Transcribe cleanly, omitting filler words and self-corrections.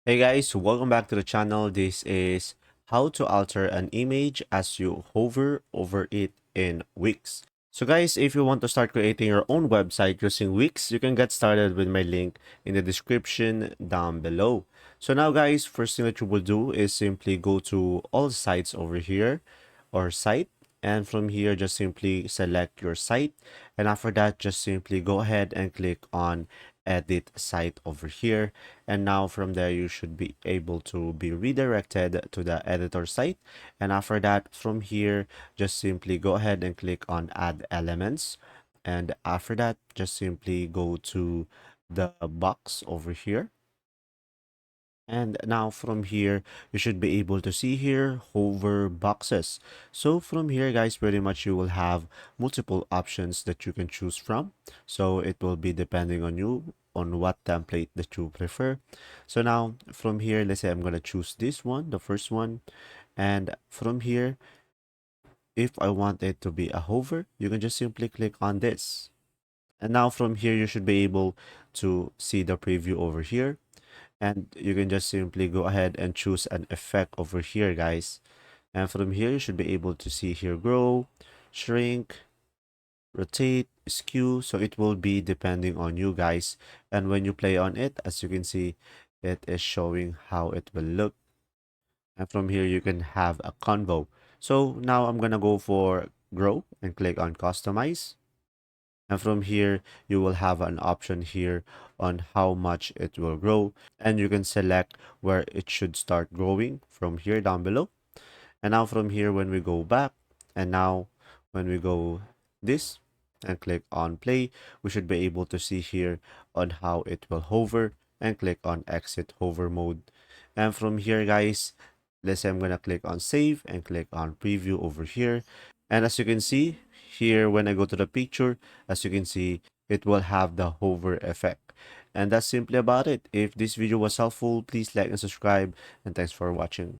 Hey guys, welcome back to the channel. This is how to alter an image as you hover over it in Wix. So guys, if you want to start creating your own website using Wix, you can get started with my link in the description down below. So now guys, first thing that you will do is simply go to all sites over here or site, and from here just simply select your site, and after that just simply go ahead and click on edit site over here, and now from there you should be able to be redirected to the editor site. And after that, from here just simply go ahead and click on add elements, and after that just simply go to the box over here. And now from here, you should be able to see here hover boxes. So from here, guys, pretty much you will have multiple options that you can choose from. So it will be depending on you on what template that you prefer. So now from here, let's say I'm going to choose this one, the first one. And from here, if I want it to be a hover, you can just simply click on this. And now from here, you should be able to see the preview over here, and you can just simply go ahead and choose an effect over here, guys. And from here you should be able to see here grow, shrink, rotate, skew. So it will be depending on you guys, and when you play on it, as you can see, it is showing how it will look. And from here you can have a convo. So now I'm gonna go for grow and click on customize. And from here, you will have an option here on how much it will grow. And you can select where it should start growing from here down below. And now from here, when we go back, and now when we go this and click on play, we should be able to see here on how it will hover, and click on exit hover mode. And from here, guys, let's say I'm going to click on save and click on preview over here. And as you can see here, when I go to the picture, as you can see, it will have the hover effect. And that's simply about it. If this video was helpful, please like and subscribe, and thanks for watching.